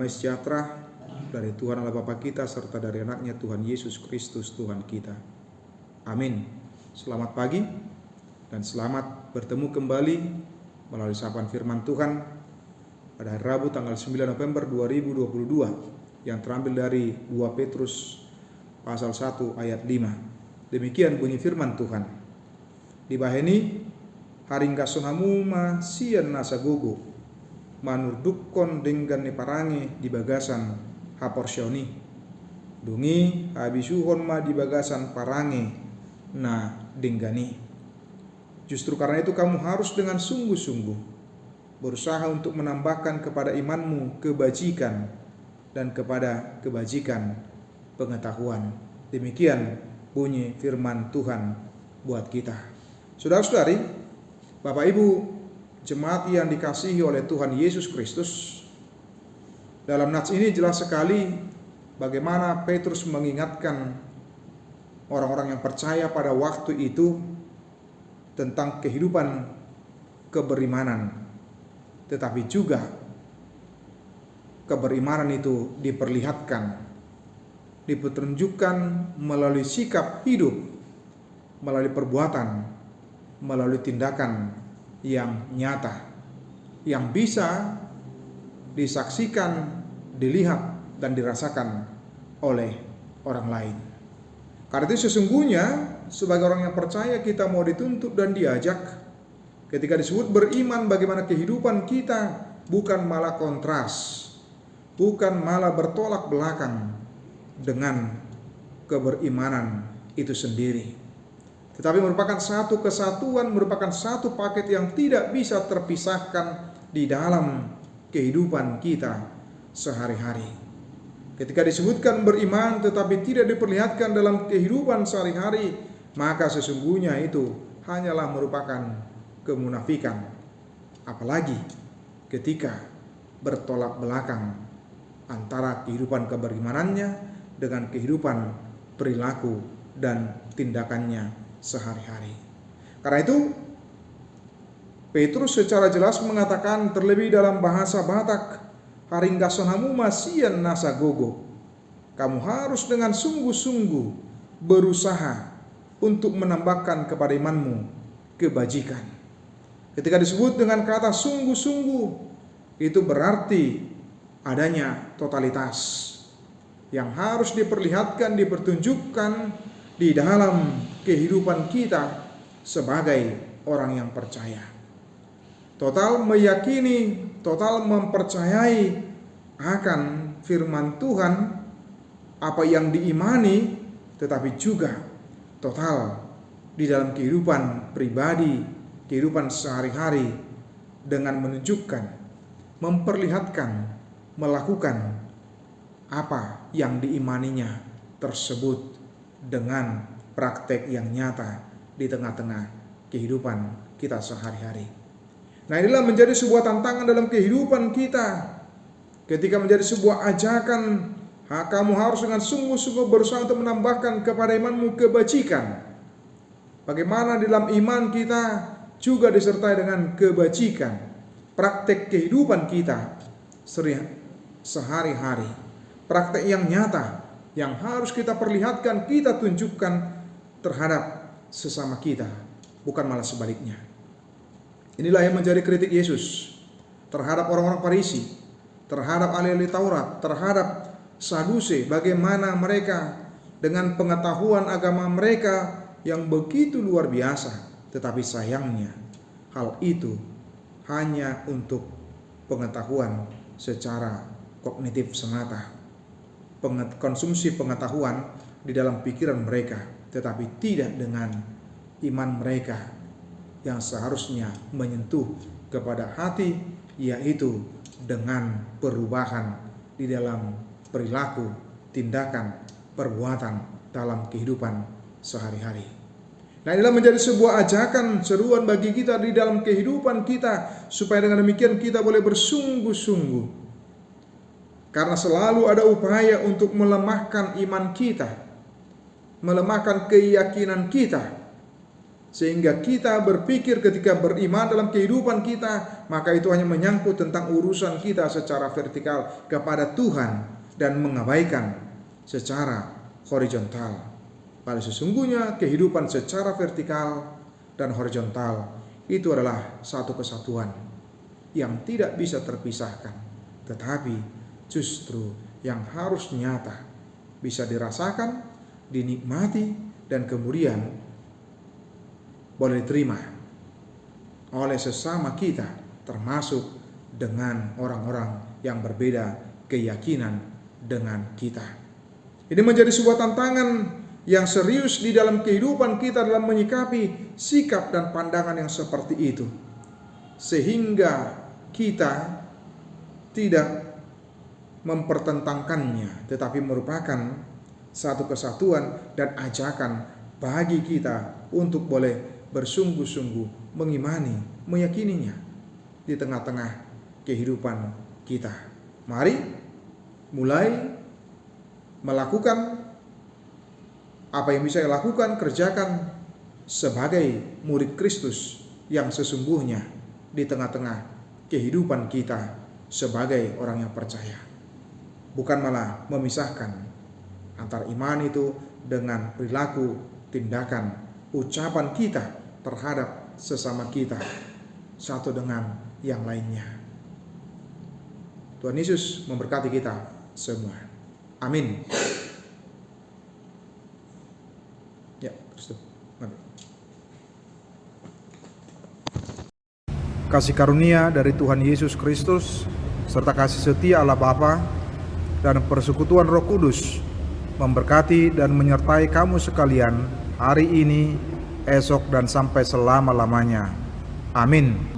damai sejahtera dari Tuhan Allah Bapa kita serta dari anaknya Tuhan Yesus Kristus Tuhan kita. Amin. Selamat pagi dan selamat bertemu kembali melalui sapaan firman Tuhan pada hari Rabu tanggal 9 November 2022 yang terambil dari 2 Petrus pasal 1 ayat 5. Demikian bunyi firman Tuhan. Dibaheni haringga sonamuma sian nasa gogo manurdukon dengan neparangi di bagasan haporsioni dungi habisuhon ma di bagasan parangi na denggani. Justru karena itu kamu harus dengan sungguh-sungguh berusaha untuk menambahkan kepada imanmu kebajikan dan kepada kebajikan pengetahuan. Demikian bunyi firman Tuhan buat kita. Saudara-saudari, Bapak Ibu jemaat yang dikasihi oleh Tuhan Yesus Kristus, dalam nats ini jelas sekali bagaimana Petrus mengingatkan orang-orang yang percaya pada waktu itu tentang kehidupan keberimanan. Tetapi juga keberimanan itu diperlihatkan, dipertunjukkan melalui sikap hidup, melalui perbuatan, melalui tindakan yang nyata, yang bisa disaksikan, dilihat, dan dirasakan oleh orang lain. Karena itu sesungguhnya sebagai orang yang percaya kita mau dituntut dan diajak ketika disebut beriman, bagaimana kehidupan kita bukan malah kontras, bukan malah bertolak belakang dengan keberimanan itu sendiri, tetapi merupakan satu kesatuan, merupakan satu paket yang tidak bisa terpisahkan di dalam kehidupan kita sehari-hari. Ketika disebutkan beriman tetapi tidak diperlihatkan dalam kehidupan sehari-hari, maka sesungguhnya itu hanyalah merupakan kemunafikan. Apalagi ketika bertolak belakang antara kehidupan keberimanannya dengan kehidupan perilaku dan tindakannya sehari-hari. Karena itu Petrus secara jelas mengatakan terlebih dalam bahasa Batak, haringgasonamu masian nasa gogo. Kamu harus dengan sungguh-sungguh berusaha untuk menambahkan kepada imanmu kebajikan. Ketika disebut dengan kata sungguh-sungguh, itu berarti adanya totalitas yang harus diperlihatkan, dipertunjukkan di dalam kehidupan kita sebagai orang yang percaya. Total meyakini, total mempercayai akan firman Tuhan, apa yang diimani, tetapi juga total di dalam kehidupan pribadi, kehidupan sehari-hari dengan menunjukkan, memperlihatkan, melakukan apa yang diimaninya tersebut dengan praktek yang nyata di tengah-tengah kehidupan kita sehari-hari. Nah, inilah menjadi sebuah tantangan dalam kehidupan kita. Ketika menjadi sebuah ajakan, kamu harus dengan sungguh-sungguh berusaha untuk menambahkan kepada imanmu kebajikan. Bagaimana dalam iman kita juga disertai dengan kebajikan, praktek kehidupan kita sehari-hari, praktek yang nyata yang harus kita perlihatkan, kita tunjukkan terhadap sesama kita, bukan malah sebaliknya. Inilah yang menjadi kritik Yesus terhadap orang-orang Farisi, terhadap ahli-ahli Taurat, terhadap Sadusi, bagaimana mereka dengan pengetahuan agama mereka yang begitu luar biasa, tetapi sayangnya hal itu hanya untuk pengetahuan secara kognitif semata, konsumsi pengetahuan di dalam pikiran mereka, tetapi tidak dengan iman mereka yang seharusnya menyentuh kepada hati, yaitu dengan perubahan di dalam perilaku, tindakan, perbuatan dalam kehidupan sehari-hari. Nah, inilah menjadi sebuah ajakan, seruan bagi kita di dalam kehidupan kita, supaya dengan demikian kita boleh bersungguh-sungguh. Karena selalu ada upaya untuk melemahkan iman kita, melemahkan keyakinan kita, Sehingga kita berpikir ketika beriman dalam kehidupan kita, maka itu hanya menyangkut tentang urusan kita secara vertikal kepada Tuhan dan mengabaikan secara horizontal. Pada sesungguhnya kehidupan secara vertikal dan horizontal itu adalah satu kesatuan yang tidak bisa terpisahkan, tetapi justru yang harus nyata, bisa dirasakan, dinikmati, dan kemudian boleh diterima oleh sesama kita, termasuk dengan orang-orang yang berbeda keyakinan dengan kita. Ini menjadi sebuah tantangan yang serius di dalam kehidupan kita dalam menyikapi sikap dan pandangan yang seperti itu, sehingga kita tidak mempertentangkannya, tetapi merupakan satu kesatuan dan ajakan bagi kita untuk boleh bersungguh-sungguh mengimani, meyakininya di tengah-tengah kehidupan kita. Mari mulai melakukan apa yang bisa lakukan, kerjakan sebagai murid Kristus yang sesungguhnya di tengah-tengah kehidupan kita sebagai orang yang percaya. Bukan malah memisahkan antara iman itu dengan perilaku, tindakan, ucapan kita terhadap sesama kita satu dengan yang lainnya. Tuhan Yesus memberkati kita semua. Amin. Ya, terus. Kasih karunia dari Tuhan Yesus Kristus serta kasih setia Allah Bapa dan persekutuan Roh Kudus memberkati dan menyertai kamu sekalian hari ini, esok, dan sampai selama-lamanya. Amin.